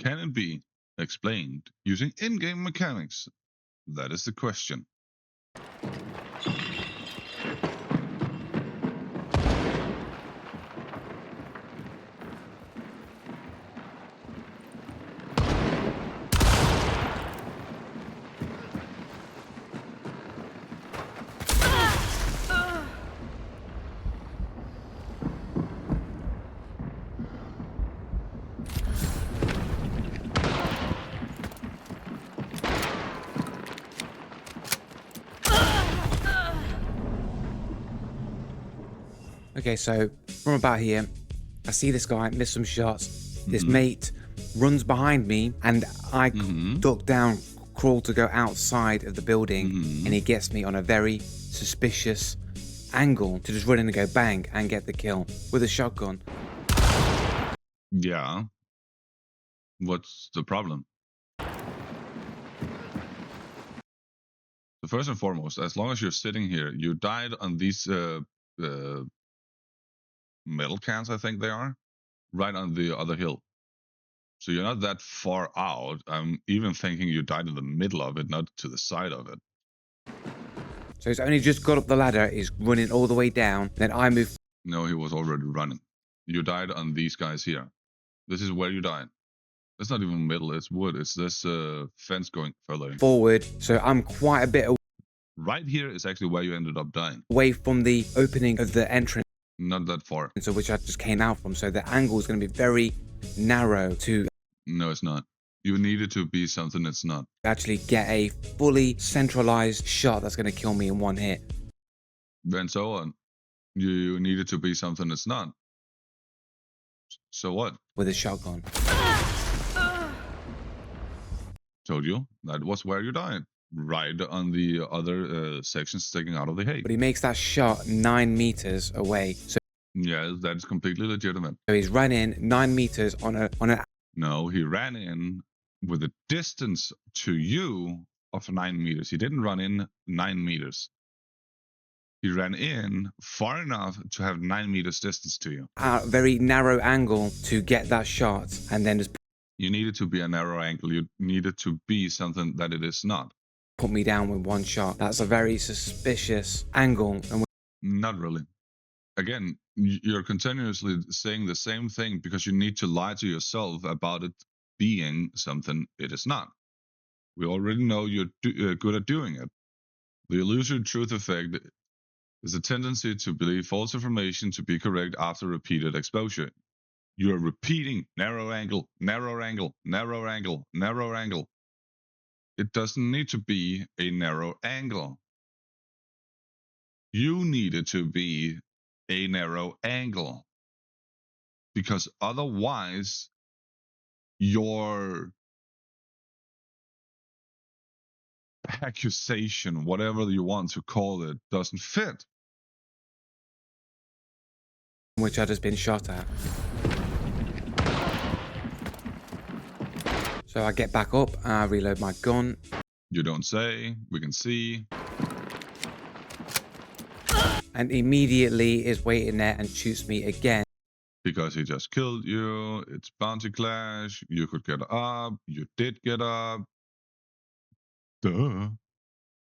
Can it be explained using in-game mechanics? That is the question. Okay, so from about here, I see this guy miss some shots. This mate runs behind me, and I duck down, crawl to go outside of the building, and he gets me on a very suspicious angle to just run in and go bang and get the kill with a shotgun. Yeah. What's the problem? So first and foremost, as long as you're sitting here, you died on these metal cans, I think they are, right on the other hill. So you're not that far out. I'm even thinking you died in the middle of it, not to the side of it. So he's only just got up the ladder, he's running all the way down, then I move. No, he was already running. You died on these guys here. This is where you died. It's not even middle, it's wood. It's this fence going further in. Forward, so I'm quite a bit Right here is actually where you ended up dying. away from the opening of the entrance, Not that far. so which I just came out from, so the angle is going to be very narrow to No, it's not. You need it to be something it's not. actually get a fully centralized shot that's going to kill me in one hit. And so on. You need it to be something it's not. So what? With a shotgun. Told you, that was where you died. Right on the other section sticking out of the hay. But he makes that shot 9 meters away. So Yeah, that is completely legitimate. he's run in 9 meters on a No, he ran in with a distance to you of 9 meters. He didn't run in 9 meters. He ran in far enough to have 9 meters distance to you. very narrow angle to get that shot, and then just You need it to be a narrow angle. You need it to be something that it is not. put me down with one shot. That's a very suspicious angle. And Not really. Again, you're continuously saying the same thing because you need to lie to yourself about it being something it is not. We already know you're good at doing it. The illusory truth effect is a tendency to believe false information to be correct after repeated exposure. You're repeating narrow angle, narrow angle, narrow angle, narrow angle. It doesn't need to be a narrow angle. You need it to be a narrow angle. Because otherwise, your accusation, whatever you want to call it, doesn't fit. which I just been shot at. So I get back up, I reload my gun. You don't say, we can see. And immediately is waiting there and shoots me again. Because he just killed you, it's bounty clash, you could get up, you did get up. Duh.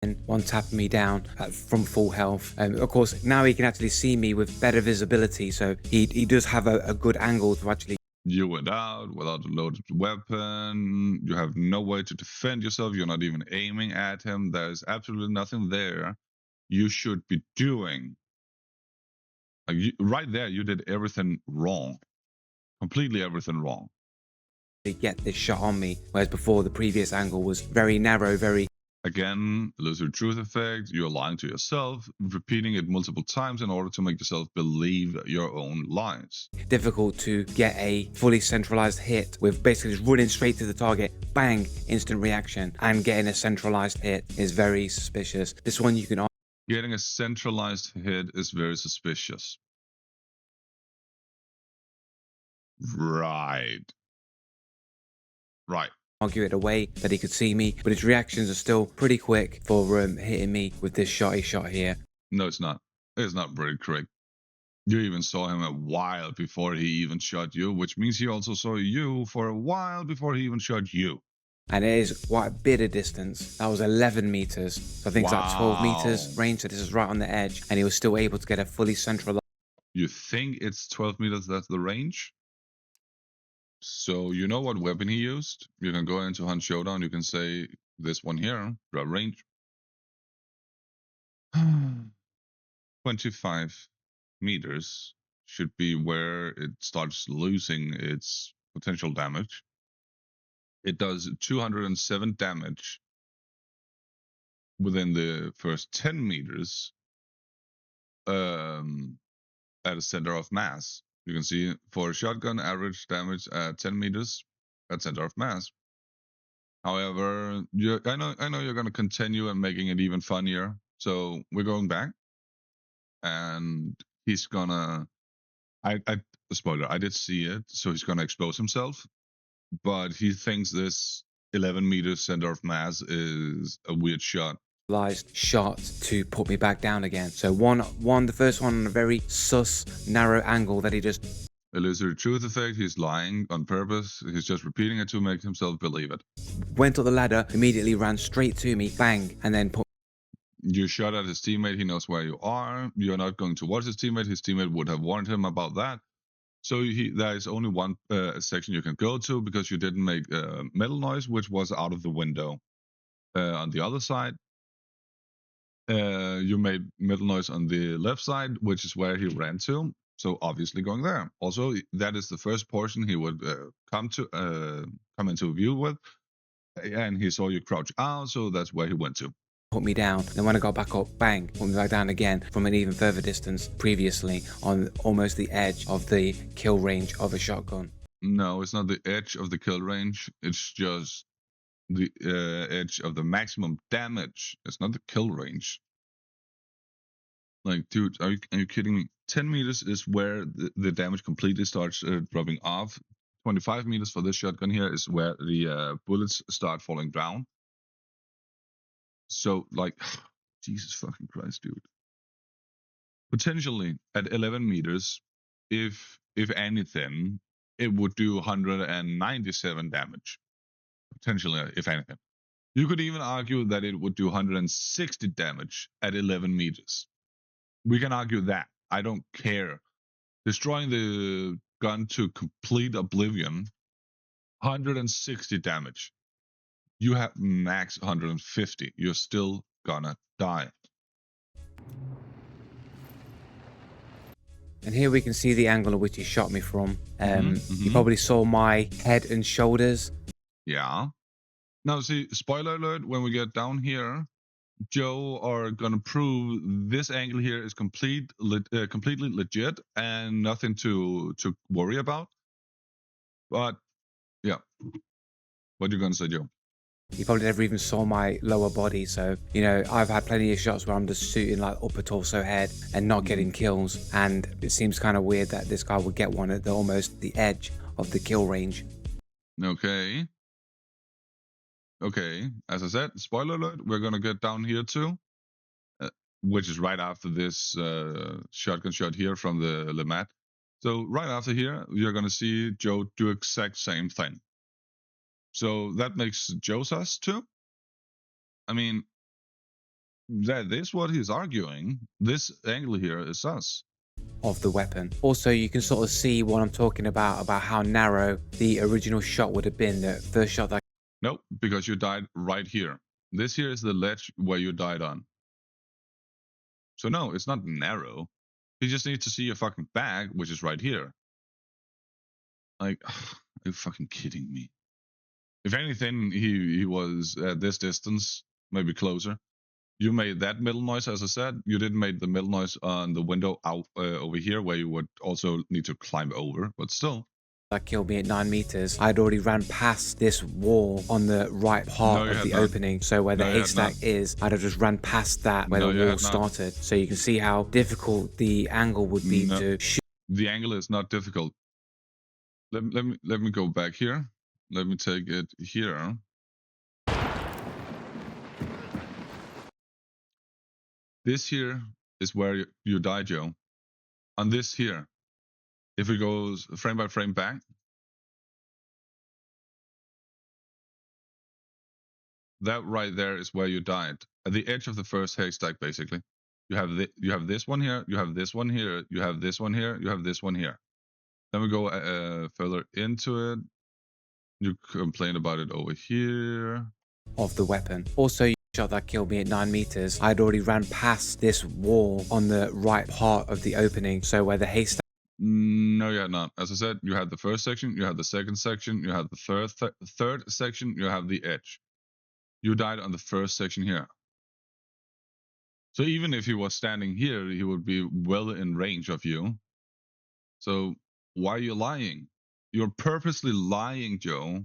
And one tapping me down from full health. Of course, now he can actually see me with better visibility, so he does have a good angle to actually. You went out without a loaded weapon. You have no way to defend yourself. You're not even aiming at him. There's absolutely nothing there you should be doing. Like right there, you did everything wrong. Completely everything wrong. Get this shot on me, whereas before the previous angle was very narrow, very. Again, illusory truth effect. You're lying to yourself, repeating it multiple times in order to make yourself believe your own lies. Difficult to get a fully centralized hit with basically just running straight to the target, bang, instant reaction, and getting a centralized hit is very suspicious. This one you can. Getting a centralized hit is very suspicious. Right. Argue it away that he could see me, but his reactions are still pretty quick for hitting me with this shotty shot here. No, it's not. It's not very quick. You even saw him a while before he even shot you, which means he also saw you for a while before he even shot you. And it is quite a bit of distance. That was 11 meters. So I think it's like 12 meters range. So this is right on the edge. And he was still able to get a fully centralized. You think it's 12 meters, that's the range? So you know what weapon he used? You can go into Hunt Showdown, you can say this one here, the range. 25 meters should be where it starts losing its potential damage. It does 207 damage within the first 10 meters at a center of mass. You can see for a shotgun, average damage at 10 meters at center of mass. However, I know you're going to continue and making it even funnier. So we're going back, and he's gonna. I spoiler. I did see it, so he's gonna expose himself. But he thinks this 11 meters center of mass is a weird shot. Shot to put me back down again. So the first one on a very sus, narrow angle that he just. Illusory truth effect. He's lying on purpose. He's just repeating it to make himself believe it. Went up the ladder, immediately ran straight to me, bang, and then put. You shot at his teammate. He knows where you are. You're not going towards his teammate. His teammate would have warned him about that. So there is only one section you can go to because you didn't make metal noise, which was out of the window. On the other side, you made metal noise on the left side, which is where he ran to. So obviously going there. Also, that is the first portion he would come into view with, and he saw you crouch out, so that's where he went to. Put me down. Then when I got back up, bang, put me back down again from an even further distance previously on almost the edge of the kill range of a shotgun. No, it's not the edge of the kill range. It's just the edge of the maximum damage. It's not the kill range. Like, dude, are you kidding me? 10 meters is where the damage completely starts dropping off. 25 meters for this shotgun here is where the bullets start falling down. So, like, Jesus fucking Christ, dude. Potentially at 11 meters, if anything, it would do 197 damage. Potentially, if anything. You could even argue that it would do 160 damage at 11 meters. We can argue that. I don't care. Destroying the gun to complete oblivion, 160 damage. You have max 150. You're still gonna die. And here we can see the angle at which he shot me from. You probably saw my head and shoulders. Yeah. Now, see, spoiler alert, when we get down here, Joe are gonna prove this angle here is completely legit and nothing to worry about. But yeah, what you gonna say, Joe? You probably never even saw my lower body, so you know I've had plenty of shots where I'm just shooting like upper torso head and not getting kills, and it seems kind of weird that this guy would get one at almost the edge of the kill range. Okay. Okay, as I said, spoiler alert, we're gonna get down here too, which is right after this shotgun shot here from the Lemat. So right after here, you're gonna see Joe do exact same thing. So that makes Joe sus too. I mean, that is what he's arguing. This angle here is sus. Of the weapon. Also, you can sort of see what I'm talking about how narrow the original shot would have been, the first shot that. Nope, because you died right here. This here is the ledge where you died on. So no, it's not narrow. He just needs to see your fucking bag, which is right here. Like, are you fucking kidding me? If anything, he was at this distance, maybe closer. You made that middle noise, as I said. You didn't make the middle noise on the window out over here, where you would also need to climb over, but still. That killed me at 9 meters. I'd already ran past this wall on the right part of the opening. So where the haystack is, I'd have just ran past that where the wall started. So you can see how difficult the angle would be to shoot. The angle is not difficult. Let me go back here. Let me take it here. This here is where you die, Joe. on this here, if we go frame by frame back, that right there is where you died, at the edge of the first haystack. Basically, you have this one here, you have this one here, you have this one here, you have this one here. Then we go further into it. You complain about it over here. Of the weapon. Also, shot that killed me at 9 meters. I'd already ran past this wall on the right part of the opening, so where the haystack. No, you had not. As I said, you had the first section, you had the second section, you had the third section, you have the edge. You died on the first section here. So even if he was standing here, he would be well in range of you. So why are you lying? You're purposely lying, Joe,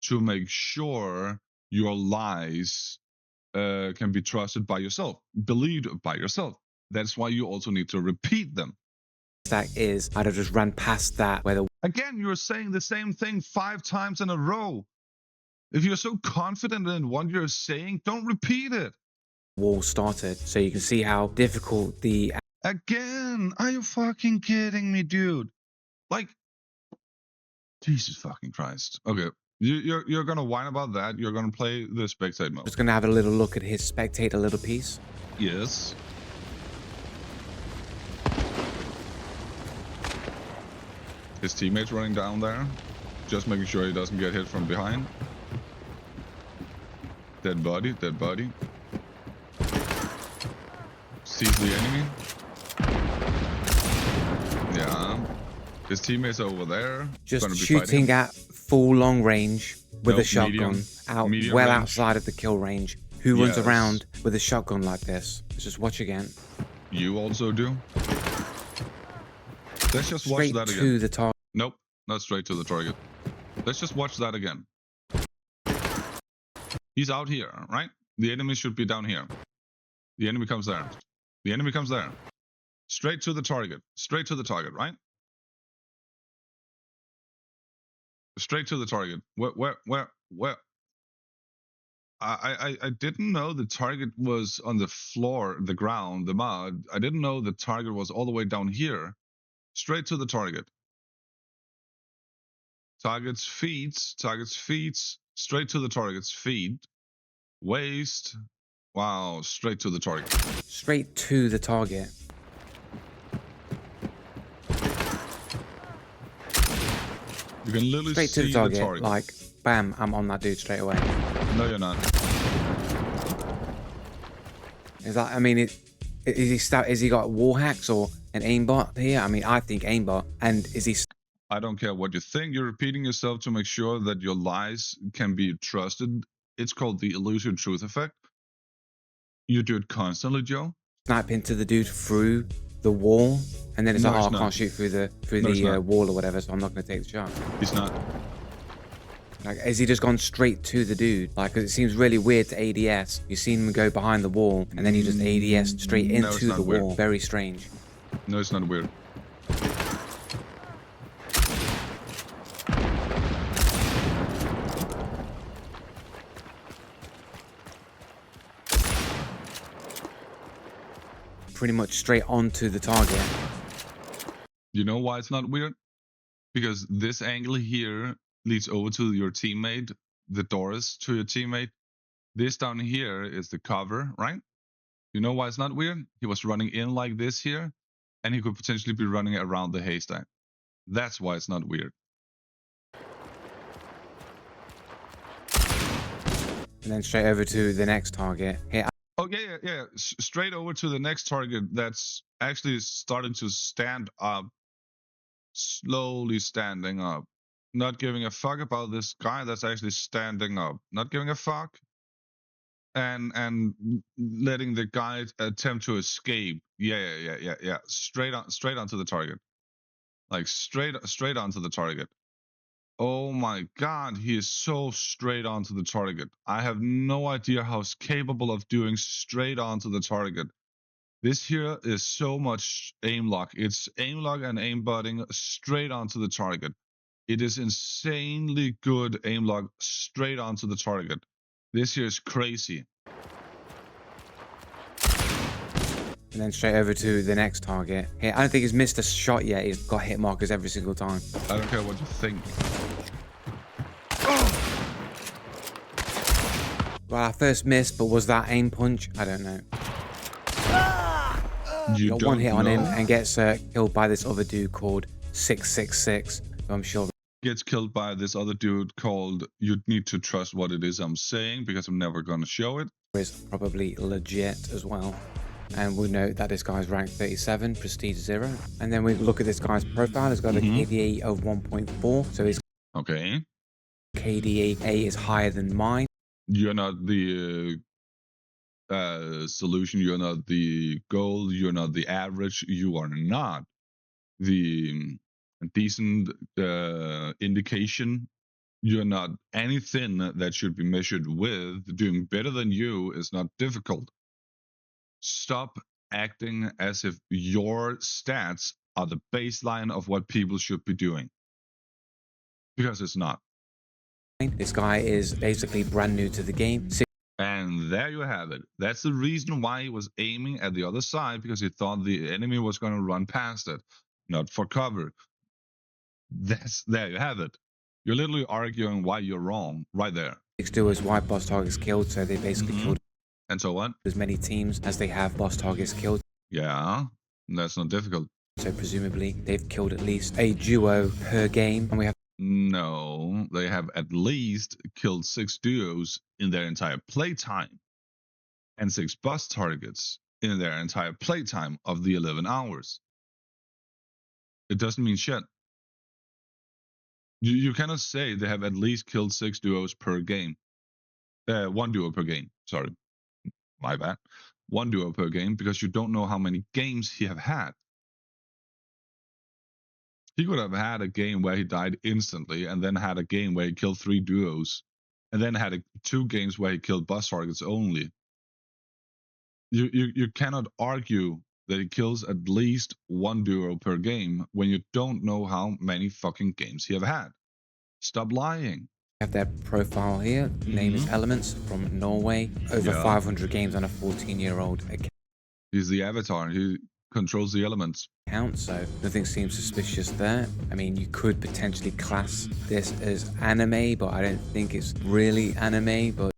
to make sure your lies can be trusted by yourself, believed by yourself. That's why you also need to repeat them. Stack is, I'd have just ran past that where the. Again, you're saying the same thing 5 times in a row. If you're so confident in what you're saying, don't repeat it. Wall started, so you can see how difficult the. Again, are you fucking kidding me, dude? Like, Jesus fucking Christ. Okay, you're gonna whine about that. You're gonna play the spectate mode. Just gonna have a little look at his spectator little piece. Yes. His teammates running down there, just making sure he doesn't get hit from behind. Dead body, dead body. Sees the enemy. Yeah. His teammates are over there. Just shooting at full long range with a shotgun medium well range. Outside of the kill range. Who runs around with a shotgun like this? Let's just watch again. You also do? Let's just watch that again. Straight to the target. Nope, not straight to the target. Let's just watch that again. He's out here, right? The enemy should be down here. The enemy comes there. The enemy comes there. Straight to the target. Straight to the target, right? Straight to the target. Where? I didn't know the target was on the floor, the ground, the mud. I didn't know the target was all the way down here. Straight to the target. Target's feet, straight to the target's feet. Waist. Wow, straight to the target. Straight to the target. You can literally straight see to the target, like, bam, I'm on that dude straight away. No, you're not. Is that, I mean, is he got wall hacks or an aimbot here? I mean, I think aimbot. And is he... I don't care what you think. You're repeating yourself to make sure that your lies can be trusted. It's called the illusory truth effect. You do it constantly, Joe. Snipe into the dude through the wall, and then it's like, oh, I can't shoot through the wall or whatever, so I'm not going to take the shot. He's not. Like, has he just gone straight to the dude? Like, 'cause it seems really weird to ADS. You've seen him go behind the wall, and then you just ADS straight into the wall. Very strange. No, it's not weird. Pretty much straight onto the target. You know why it's not weird? Because this angle here leads over to your teammate, the doors to your teammate. This down here is the cover, right? You know why it's not weird? He was running in like this here, and he could potentially be running around the haystack. That's why it's not weird. And then straight over to the next target. Here. Oh, yeah. Straight over to the next target that's actually starting to stand up. Slowly standing up. Not giving a fuck about this guy that's actually standing up. Not giving a fuck. And letting the guy attempt to escape. Yeah. Straight onto the target. Like straight onto the target. Oh my god, he is so straight onto the target. I have no idea how he's capable of doing straight onto the target. This here is so much aim lock. It's aim lock and aim butting straight onto the target. It is insanely good aim lock straight onto the target. This here is crazy. and then straight over to the next target. Here, I don't think he's missed a shot yet. He's got hit markers every single time. I don't care what you think. Well, I first missed, but was that aim punch? I don't know. You Got don't one hit know. on him and gets killed by this other dude called 666. So I'm sure gets killed by this other dude called "You need to trust what it is I'm saying because I'm never gonna show it." is probably legit as well. And we know that this guy's ranked 37, prestige 0. And then we look at this guy's profile. He's got a KDA of 1.4, so his Okay. KDA is higher than mine. You're not the solution. You're not the goal. You're not the average. You are not the decent indication. You're not anything that should be measured with. Doing better than you is not difficult. Stop acting as if your stats are the baseline of what people should be doing. Because it's not. This guy is basically brand new to the game. And there you have it. That's the reason why he was aiming at the other side, because he thought the enemy was going to run past it, not for cover. There you have it. You're literally arguing why you're wrong right there. 6 duos wide boss targets killed, so they basically killed And so what? as many teams as they have boss targets killed. Yeah, that's not difficult. So presumably they've killed at least a duo per game, and we have No, they have at least killed 6 duos in their entire playtime, and 6 boss targets in their entire playtime of the 11 hours. It doesn't mean shit. You cannot say they have at least killed 6 duos per game. 1 duo per game. Sorry, my bad. 1 duo per game, because you don't know how many games he have had. He could have had a game where he died instantly, and then had a game where he killed 3 duos, and then had 2 games where he killed boss targets only. You cannot argue that he kills at least 1 duo per game when you don't know how many fucking games he have had. Stop lying. have their profile here. Name is Elements from Norway. Over 500 games on a 14-year-old account. He's the avatar. He controls the elements. So nothing seems suspicious there. I mean, you could potentially class this as anime, but I don't think it's really anime. But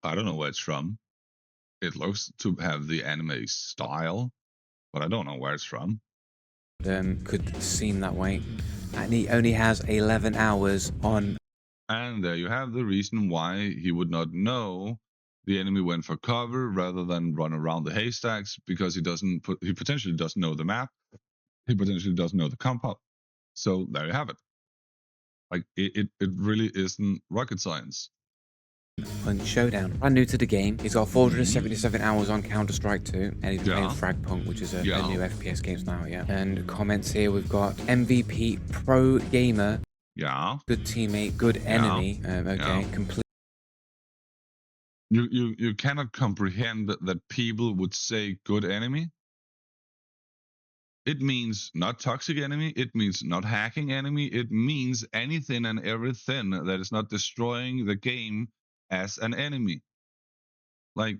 I don't know where it's from. It looks to have the anime style, but I don't know where it's from. Could seem that way. And he only has 11 hours on. And there you have the reason why he would not know the enemy went for cover rather than run around the haystacks, because he potentially doesn't know the map. He potentially doesn't know the compound. So there you have it. Like it really isn't rocket science. Punch Showdown. Brand new to the game. He's got 477 hours on Counter-Strike 2, and he's been playing Fragpunk, which is a new FPS games now, And comments here, we've got MVP, pro gamer, good teammate, good enemy. Complete. You cannot comprehend that people would say good enemy. It means not toxic enemy. It means not hacking enemy. It means anything and everything that is not destroying the game as an enemy. Like,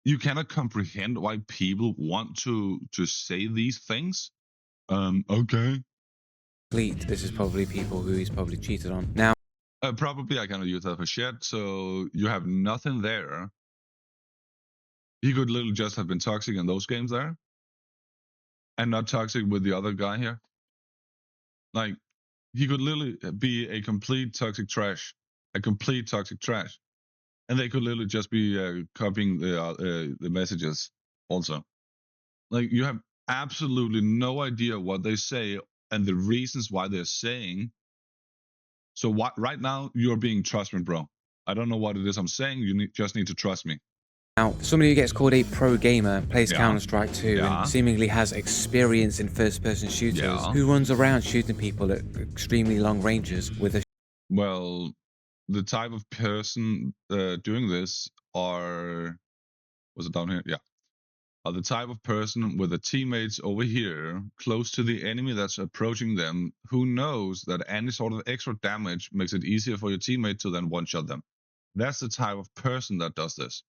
you cannot comprehend why people want to say these things. Okay. This is probably people who he's probably cheated on. Now, probably I cannot use that for shit. So you have nothing there. He could literally just have been toxic in those games there, and not toxic with the other guy here. Like, he could literally be a complete toxic trash, and they could literally just be copying the messages also. Like, you have absolutely no idea what they say and the reasons why they're saying. So right now you're being trust me, bro. I don't know what it is I'm saying. You just need to trust me. Now, somebody who gets called a pro gamer, plays Counter-Strike 2, and seemingly has experience in first-person shooters, who runs around shooting people at extremely long ranges with a... Well, the type of person doing this are... Was it down here? Yeah. Are the type of person with the teammates over here, close to the enemy that's approaching them, who knows that any sort of extra damage makes it easier for your teammate to then one-shot them. That's the type of person that does this.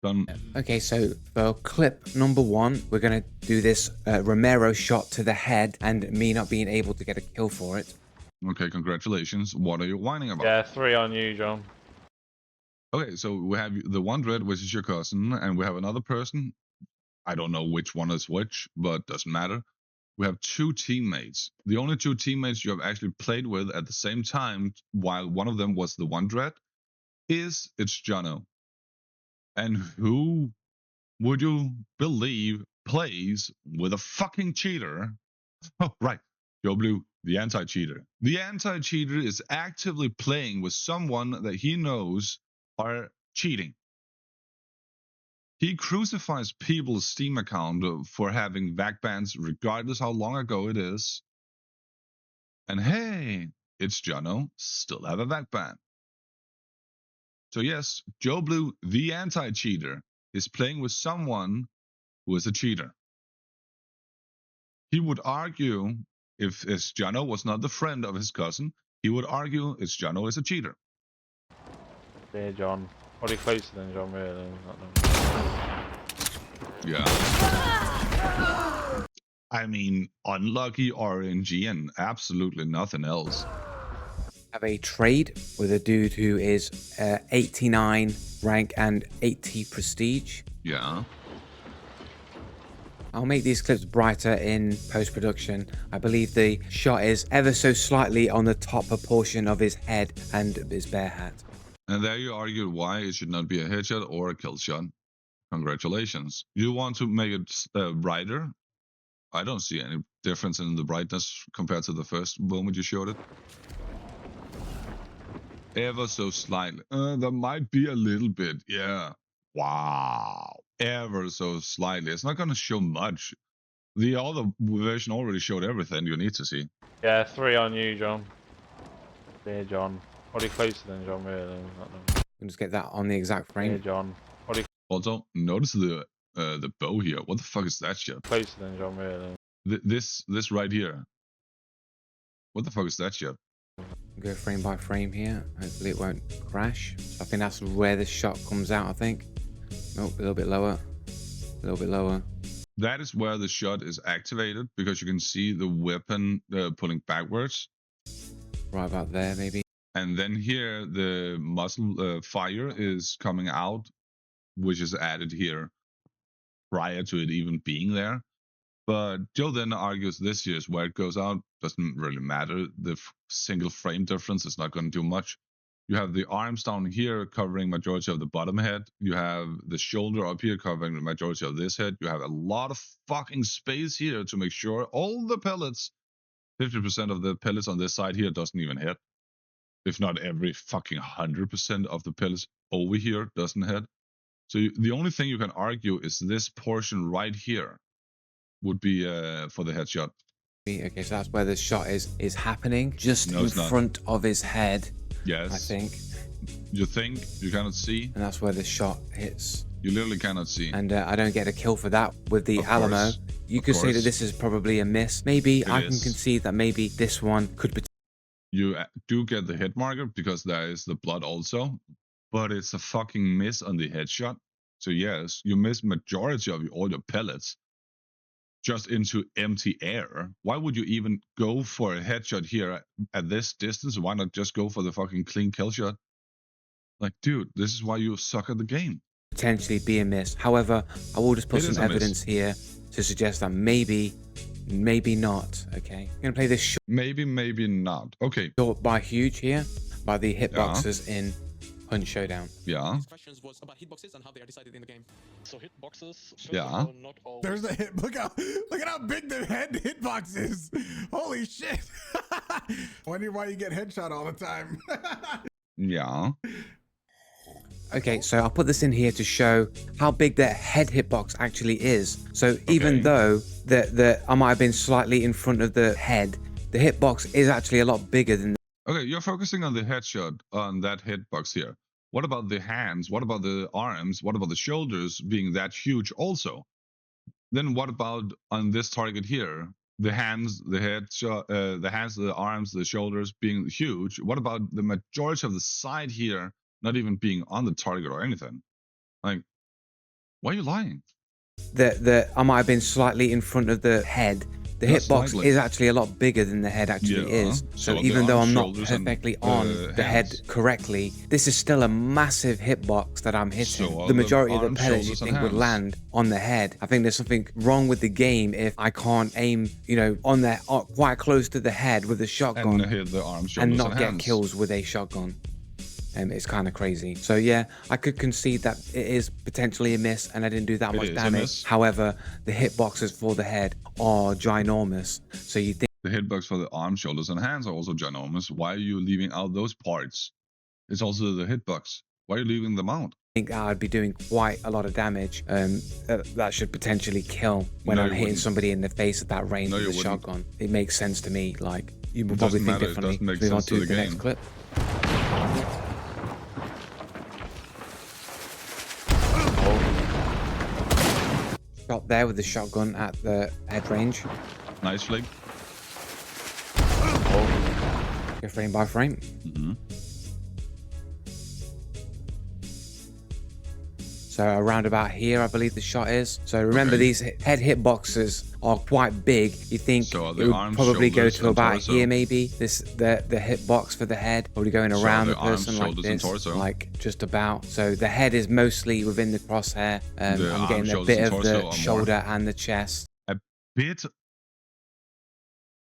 Done. Okay, so for clip number 1, we're going to do this Romero shot to the head and me not being able to get a kill for it. Okay, congratulations. What are you whining about? Yeah, 3 on you, John. Okay, so we have the one dread, which is your cousin, and we have another person. I don't know which one is which, but doesn't matter. We have 2 teammates. The only 2 teammates you have actually played with at the same time, while one of them was the one dread, it's Jono. And who would you believe plays with a fucking cheater? Oh, right. Joe Blue, the anti-cheater. The anti-cheater is actively playing with someone that he knows are cheating. He crucifies people's Steam account for having VAC bans, regardless how long ago it is. And hey, it's Jono, still have a VAC ban. So yes, Joe Blue, the anti-cheater, is playing with someone who is a cheater. He would argue, if Jono was not the friend of his cousin, he would argue Jono is a cheater. Yeah, John. Probably closer than John, really. Yeah. I mean, unlucky RNG and absolutely nothing else. Have a trade with a dude who is 89 rank and 80 prestige. Yeah. I'll make these clips brighter in post-production. I believe the shot is ever so slightly on the top portion of his head and his bear hat. And there you argued why it should not be a headshot or a kill shot. Congratulations. You want to make it brighter? I don't see any difference in the brightness compared to the first moment you showed it. Ever so slightly. There might be a little bit, yeah. Wow. Ever so slightly. It's not going to show much. The other version already showed everything you need to see. Yeah, 3 on you, John. Yeah, John. Probably closer than John, really. We'll just get that on the exact frame. Yeah, John. Probably Also, notice the bow here. What the fuck is that shit? closer than John, really. This right here. What the fuck is that shit? Go frame by frame here. Hopefully it won't crash. So I think that's where this shot comes out, I think. Nope, a little bit lower. A little bit lower. That is where the shot is activated, because you can see the weapon pulling backwards. Right about there, maybe. And then here, the muzzle fire is coming out, which is added here prior to it even being there. But Joe then argues this here is where it goes out. Doesn't really matter. The single frame difference is not going to do much. You have the arms down here covering majority of the bottom head. You have the shoulder up here covering the majority of this head. You have a lot of fucking space here to make sure all the pellets, 50% of the pellets on this side here doesn't even hit. If not every fucking 100% of the pellets over here doesn't hit. So the only thing you can argue is this portion right here would be for the headshot. Okay, so that's where the shot is happening, just in front of his head. Yes. I think. You think? You cannot see? And that's where the shot hits. You literally cannot see. And I don't get a kill for that with the Alamo. You could say that this is probably a miss. Maybe I can concede that maybe this one could be. You do get the hit marker because there is the blood also, but it's a fucking miss on the headshot. So yes, you miss majority of all your pellets just into empty air. Why would you even go for a headshot here at this distance? Why not just go for the fucking clean kill shot? Like, dude, this is why you suck at the game. Potentially be a miss. However, I will just put some evidence here to suggest that maybe not. Okay, I'm gonna play this short. Maybe not. Okay. Short by huge here, by the hitboxes in Punch Showdown. Yeah. These questions was about hitboxes and how they are decided in the game. So hitboxes. Yeah. Not always. There's the hit. Look at how big the head hitbox is. Holy shit. Wonder why you get headshot all the time. Yeah. Okay, so I'll put this in here to show how big the head hitbox actually is. So even though I might have been slightly in front of the head, the hitbox is actually a lot bigger than. Okay, you're focusing on the headshot, on that hitbox here. What about the hands? What about the arms? What about the shoulders being that huge also? Then what about on this target here? The hands, the headshot, the hands, the arms, the shoulders being huge. What about the majority of the side here not even being on the target or anything? Like, Why are you lying? I might have been slightly in front of the head. The Yeah, hitbox slightly. is actually a lot bigger than the head actually Yeah, is. so So are the even though arms, I'm not shoulders, and, perfectly on the head hands. correctly, this is still a massive hitbox that I'm hitting. So are The the majority of the arms, pellets you shoulders, and think would hands. land on the head. I think there's something wrong with the game if I can't aim, you know, on there quite close to the head with a shotgun And hit the arms, and shoulders, not and get hands. kills with a shotgun. It's kind of crazy. So yeah, I could concede that it is potentially a miss and I didn't do that much is a damage. miss. However, the hitboxes for the head are ginormous. So you think The hitbox for the arms, shoulders, and hands are also ginormous. Why are you leaving out those parts? It's also the hitbox. Why are you leaving them out? I'd be doing quite a lot of damage that should potentially kill when No, I'm you hitting wouldn't. somebody in the face at that range No, with you a wouldn't. shotgun. It makes sense to me. Like, you would It probably doesn't think matter. It differently. doesn't make Move on sense to to the the next game. clip. Shot there with the shotgun at the head range. Nice flick. Go frame by frame. Mm-hmm. So around about here, I believe the shot is. So remember, Okay. these head hitboxes are quite big. You think So are it the would arms, probably go shoulders, to and about torso? here, maybe. The hitbox for the head, probably going So are around the the arms, person like shoulders, and this, torso? like just about. So the head is mostly within the crosshair. The I'm arms, getting a shoulders, bit and of torso are the more. shoulder and the chest. A bit.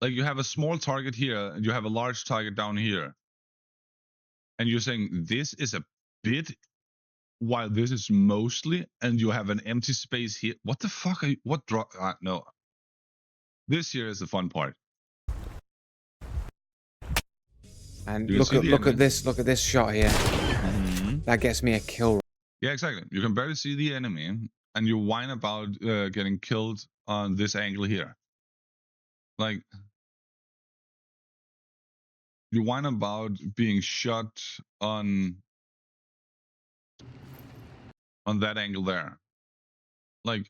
Like you have a small target here, and you have a large target down here. And you're saying this is a bit, while this is mostly, and you have an empty space here. What the fuck are you? What draw? No. This here is the fun part. And You can see the look at enemy. this shot here. Mm-hmm. That gets me a kill. Yeah, exactly. You can barely see the enemy, and you whine about getting killed on this angle here. Like, you whine about being shot on that angle there. Like,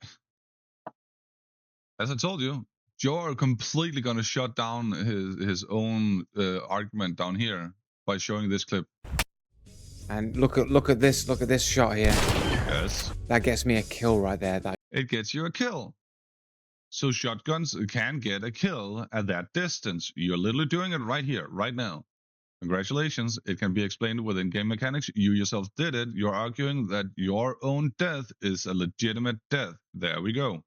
as I told you, you're completely gonna shut down his own argument down here by showing this clip. And look at this shot here. Yes, That gets me a kill right there. That it gets you a kill. So shotguns can get a kill at that distance. You're literally doing it right here, right now. Congratulations, it can be explained within game mechanics. You yourself did it. You're arguing that your own death is a legitimate death. There we go.